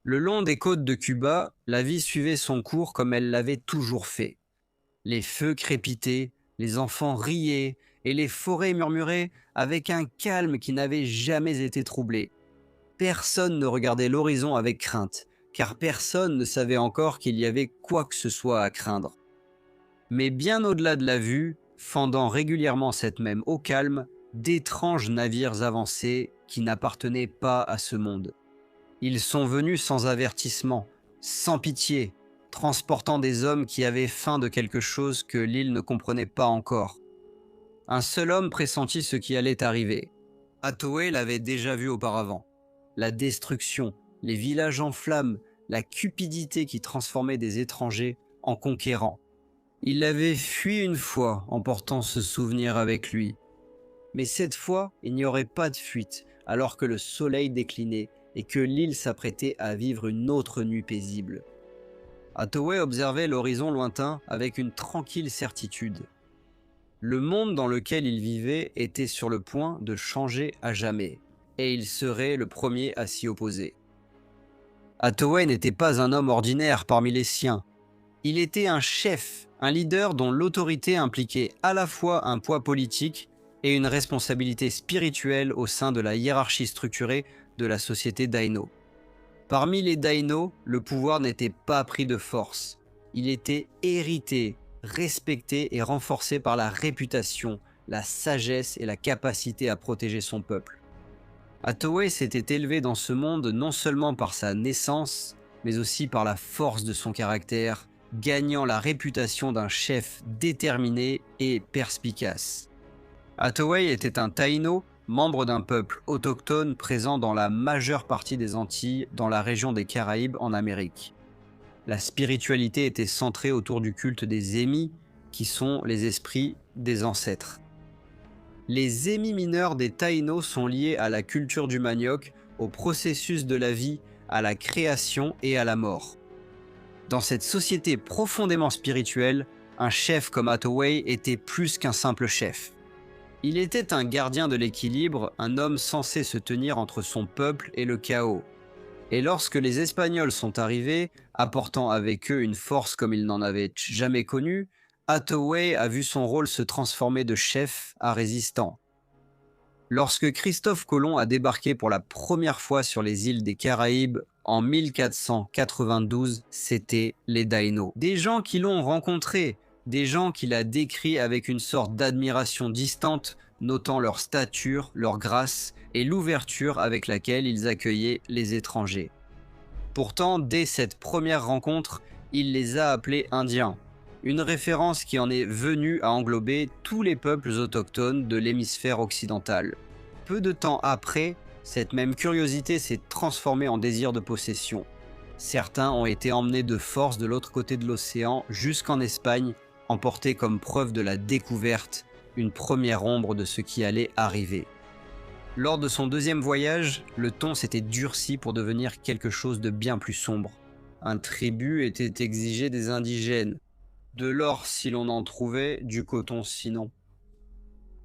Le long des côtes de Cuba, la vie suivait son cours comme elle l'avait toujours fait. Les feux crépitaient, les enfants riaient et les forêts murmuraient avec un calme qui n'avait jamais été troublé. Personne ne regardait l'horizon avec crainte, car personne ne savait encore qu'il y avait quoi que ce soit à craindre. Mais bien au-delà de la vue, fendant régulièrement cette même eau calme, d'étranges navires avançaient qui n'appartenaient pas à ce monde. Ils sont venus sans avertissement, sans pitié, transportant des hommes qui avaient faim de quelque chose que l'île ne comprenait pas encore. Un seul homme pressentit ce qui allait arriver. Hathaway l'avait déjà vu auparavant. La destruction, les villages en flammes, la cupidité qui transformait des étrangers en conquérants. Il avait fui une fois en portant ce souvenir avec lui. Mais cette fois, il n'y aurait pas de fuite, alors que le soleil déclinait et que l'île s'apprêtait à vivre une autre nuit paisible. Hathaway observait l'horizon lointain avec une tranquille certitude. Le monde dans lequel il vivait était sur le point de changer à jamais, et il serait le premier à s'y opposer. Hathaway n'était pas un homme ordinaire parmi les siens. Il était un chef, un leader dont l'autorité impliquait à la fois un poids politique et une responsabilité spirituelle au sein de la hiérarchie structurée de la société d'Aino. Parmi les Daino, le pouvoir n'était pas pris de force. Il était hérité, respecté et renforcé par la réputation, la sagesse et la capacité à protéger son peuple. Hathaway s'était élevé dans ce monde non seulement par sa naissance, mais aussi par la force de son caractère, gagnant la réputation d'un chef déterminé et perspicace. Hathaway était un Taino, membre d'un peuple autochtone présent dans la majeure partie des Antilles, dans la région des Caraïbes en Amérique. La spiritualité était centrée autour du culte des Émis, qui sont les esprits des ancêtres. Les Émis mineurs des Taïnos sont liés à la culture du manioc, au processus de la vie, à la création et à la mort. Dans cette société profondément spirituelle, un chef comme Hathaway était plus qu'un simple chef. Il était un gardien de l'équilibre, un homme censé se tenir entre son peuple et le chaos. Et lorsque les Espagnols sont arrivés, apportant avec eux une force comme ils n'en avaient jamais connue, Hathaway a vu son rôle se transformer de chef à résistant. Lorsque Christophe Colomb a débarqué pour la première fois sur les îles des Caraïbes en 1492, c'était les Daïnos. Des gens qui l'ont rencontré, des gens qu'il a décrits avec une sorte d'admiration distante, notant leur stature, leur grâce et l'ouverture avec laquelle ils accueillaient les étrangers. Pourtant, dès cette première rencontre, il les a appelés Indiens, une référence qui en est venue à englober tous les peuples autochtones de l'hémisphère occidental. Peu de temps après, cette même curiosité s'est transformée en désir de possession. Certains ont été emmenés de force de l'autre côté de l'océan jusqu'en Espagne, emportés comme preuve de la découverte, une première ombre de ce qui allait arriver. Lors de son deuxième voyage, le ton s'était durci pour devenir quelque chose de bien plus sombre. Un tribut était exigé des indigènes, de l'or si l'on en trouvait, du coton sinon.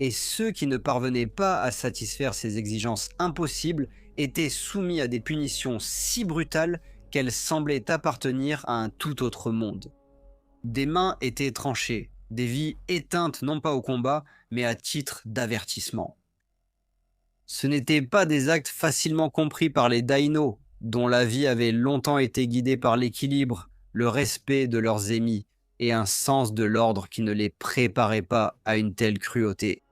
Et ceux qui ne parvenaient pas à satisfaire ces exigences impossibles étaient soumis à des punitions si brutales qu'elles semblaient appartenir à un tout autre monde. Des mains étaient tranchées, des vies éteintes non pas au combat, mais à titre d'avertissement. Ce n'étaient pas des actes facilement compris par les Daïnos, dont la vie avait longtemps été guidée par l'équilibre, le respect de leurs émis et un sens de l'ordre qui ne les préparait pas à une telle cruauté.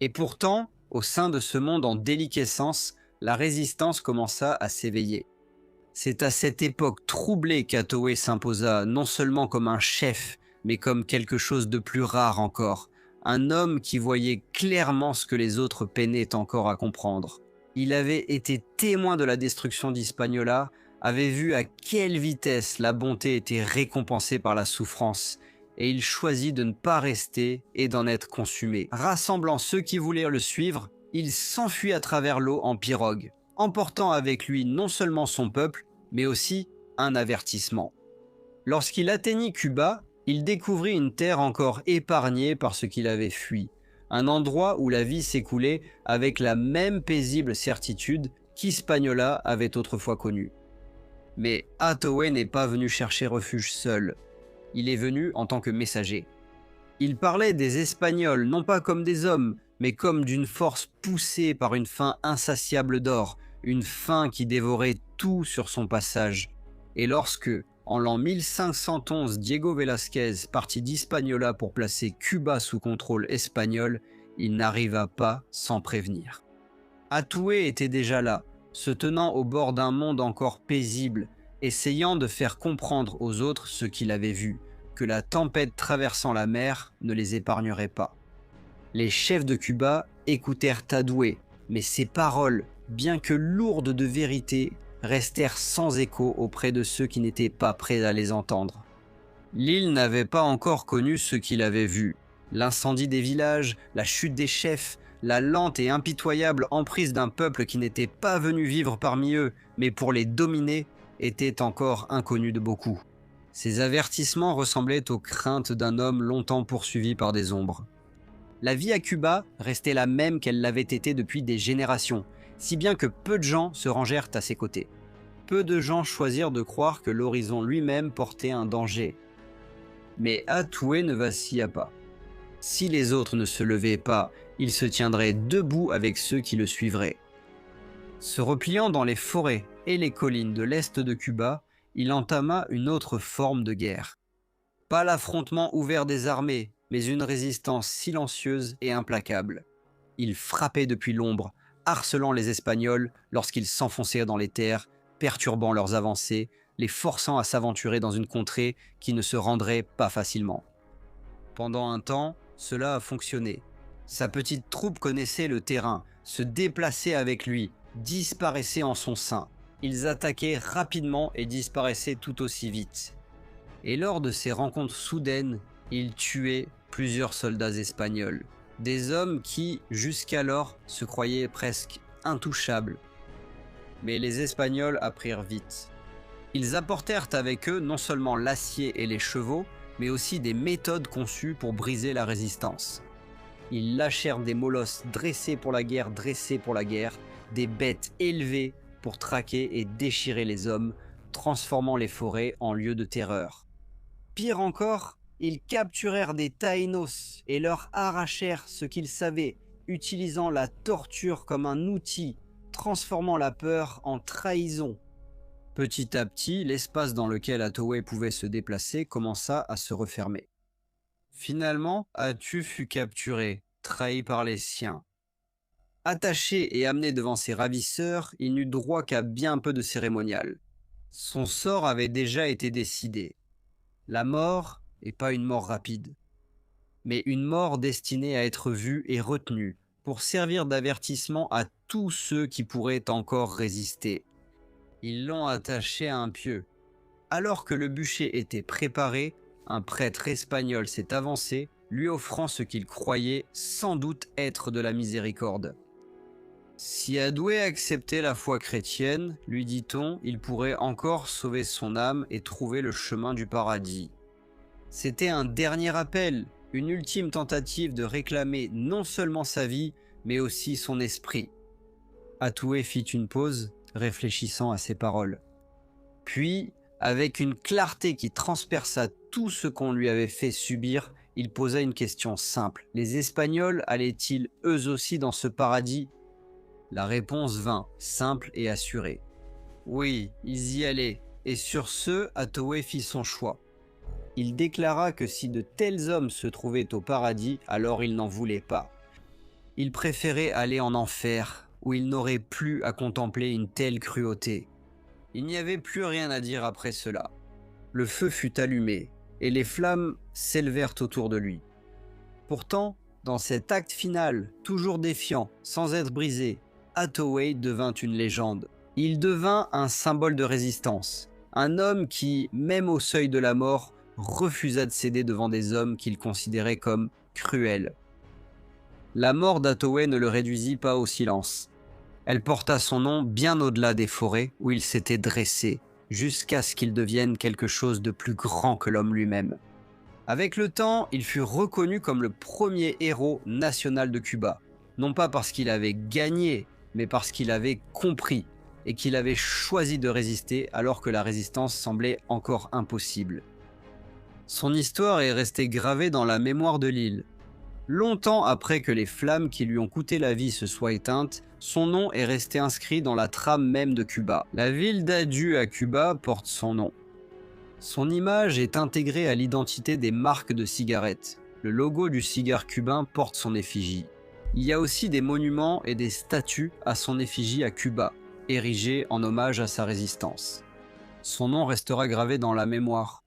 Et pourtant, au sein de ce monde en déliquescence, la résistance commença à s'éveiller. C'est à cette époque troublée qu'Hathaway s'imposa non seulement comme un chef, mais comme quelque chose de plus rare encore, un homme qui voyait clairement ce que les autres peinaient encore à comprendre. Il avait été témoin de la destruction d'Hispaniola, avait vu à quelle vitesse la bonté était récompensée par la souffrance, et il choisit de ne pas rester et d'en être consumé. Rassemblant ceux qui voulaient le suivre, il s'enfuit à travers l'eau en pirogue, emportant avec lui non seulement son peuple, mais aussi un avertissement. Lorsqu'il atteignit Cuba, il découvrit une terre encore épargnée par ce qu'il avait fui, un endroit où la vie s'écoulait avec la même paisible certitude qu'Hispaniola avait autrefois connue. Mais Hathaway n'est pas venu chercher refuge seul. Il est venu en tant que messager. Il parlait des Espagnols non pas comme des hommes, mais comme d'une force poussée par une faim insatiable d'or, une faim qui dévorait tout sur son passage. Et lorsque, en l'an 1511, Diego Velázquez partit d'Hispaniola pour placer Cuba sous contrôle espagnol, il n'arriva pas sans prévenir. Hathaway était déjà là, se tenant au bord d'un monde encore paisible, essayant de faire comprendre aux autres ce qu'il avait vu, que la tempête traversant la mer ne les épargnerait pas. Les chefs de Cuba écoutèrent Hathaway, mais ses paroles, bien que lourdes de vérité, restèrent sans écho auprès de ceux qui n'étaient pas prêts à les entendre. L'île n'avait pas encore connu ce qu'il avait vu. L'incendie des villages, la chute des chefs, la lente et impitoyable emprise d'un peuple qui n'était pas venu vivre parmi eux, mais pour les dominer, était encore inconnu de beaucoup. Ces avertissements ressemblaient aux craintes d'un homme longtemps poursuivi par des ombres. La vie à Cuba restait la même qu'elle l'avait été depuis des générations, si bien que peu de gens se rangèrent à ses côtés. Peu de gens choisirent de croire que l'horizon lui-même portait un danger. Mais Hathaway ne vacilla pas. Si les autres ne se levaient pas, il se tiendrait debout avec ceux qui le suivraient. Se repliant dans les forêts et les collines de l'est de Cuba, il entama une autre forme de guerre. Pas l'affrontement ouvert des armées, mais une résistance silencieuse et implacable. Il frappait depuis l'ombre, harcelant les Espagnols lorsqu'ils s'enfonçaient dans les terres, perturbant leurs avancées, les forçant à s'aventurer dans une contrée qui ne se rendrait pas facilement. Pendant un temps, cela a fonctionné. Sa petite troupe connaissait le terrain, se déplaçait avec lui, disparaissait en son sein. Ils attaquaient rapidement et disparaissaient tout aussi vite. Et lors de ces rencontres soudaines, ils tuaient plusieurs soldats espagnols. Des hommes qui, jusqu'alors, se croyaient presque intouchables. Mais les Espagnols apprirent vite. Ils apportèrent avec eux non seulement l'acier et les chevaux, mais aussi des méthodes conçues pour briser la résistance. Ils lâchèrent des molosses dressés pour la guerre, des bêtes élevées pour traquer et déchirer les hommes, transformant les forêts en lieux de terreur. Pire encore, ils capturèrent des taïnos et leur arrachèrent ce qu'ils savaient, utilisant la torture comme un outil, transformant la peur en trahison. Petit à petit, l'espace dans lequel Hathaway pouvait se déplacer commença à se refermer. Finalement, Attu fut capturé, trahi par les siens. Attaché et amené devant ses ravisseurs, il n'eut droit qu'à bien peu de cérémonial. Son sort avait déjà été décidé. La mort, et pas une mort rapide, mais une mort destinée à être vue et retenue, pour servir d'avertissement à tous ceux qui pourraient encore résister. Ils l'ont attaché à un pieu. Alors que le bûcher était préparé, un prêtre espagnol s'est avancé, lui offrant ce qu'il croyait sans doute être de la miséricorde. Si Hathaway acceptait la foi chrétienne, lui dit-on, il pourrait encore sauver son âme et trouver le chemin du paradis. C'était un dernier appel, une ultime tentative de réclamer non seulement sa vie, mais aussi son esprit. Hathaway fit une pause, réfléchissant à ses paroles. Puis, avec une clarté qui transperça tout ce qu'on lui avait fait subir, il posa une question simple. Les Espagnols allaient-ils eux aussi dans ce paradis ? La réponse vint, simple et assurée. Oui, ils y allaient, et sur ce, Hathaway fit son choix. Il déclara que si de tels hommes se trouvaient au paradis, alors il n'en voulait pas. Il préférait aller en enfer, où il n'aurait plus à contempler une telle cruauté. Il n'y avait plus rien à dire après cela. Le feu fut allumé, et les flammes s'élevèrent autour de lui. Pourtant, dans cet acte final, toujours défiant, sans être brisé, Hathaway devint une légende. Il devint un symbole de résistance, un homme qui, même au seuil de la mort, refusa de céder devant des hommes qu'il considérait comme cruels. La mort d'Hathaway ne le réduisit pas au silence. Elle porta son nom bien au-delà des forêts où il s'était dressé, jusqu'à ce qu'il devienne quelque chose de plus grand que l'homme lui-même. Avec le temps, il fut reconnu comme le premier héros national de Cuba, non pas parce qu'il avait gagné, mais parce qu'il avait compris, et qu'il avait choisi de résister alors que la résistance semblait encore impossible. Son histoire est restée gravée dans la mémoire de l'île. Longtemps après que les flammes qui lui ont coûté la vie se soient éteintes, son nom est resté inscrit dans la trame même de Cuba. La ville d'adieu à Cuba porte son nom. Son image est intégrée à l'identité des marques de cigarettes. Le logo du cigare cubain porte son effigie. Il y a aussi des monuments et des statues à son effigie à Cuba, érigés en hommage à sa résistance. Son nom restera gravé dans la mémoire.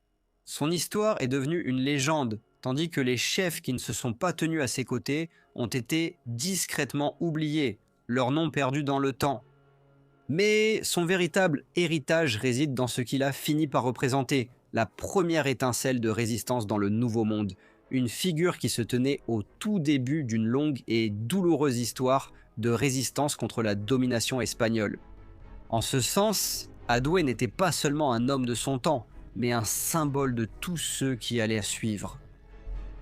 Son histoire est devenue une légende, tandis que les chefs qui ne se sont pas tenus à ses côtés ont été discrètement oubliés, leur nom perdu dans le temps. Mais son véritable héritage réside dans ce qu'il a fini par représenter, la première étincelle de résistance dans le Nouveau Monde, une figure qui se tenait au tout début d'une longue et douloureuse histoire de résistance contre la domination espagnole. En ce sens, Adoué n'était pas seulement un homme de son temps, mais un symbole de tous ceux qui allaient suivre.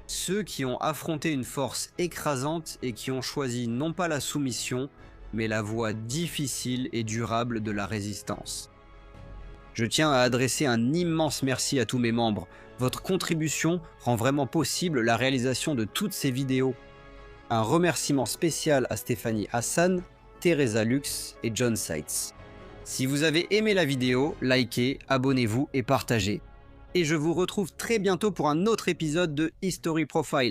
Ceux qui ont affronté une force écrasante et qui ont choisi non pas la soumission, mais la voie difficile et durable de la résistance. Je tiens à adresser un immense merci à tous mes membres. Votre contribution rend vraiment possible la réalisation de toutes ces vidéos. Un remerciement spécial à Stéphanie Hassan, Teresa Lux et John Seitz. Si vous avez aimé la vidéo, likez, abonnez-vous et partagez. Et je vous retrouve très bientôt pour un autre épisode de History Profile.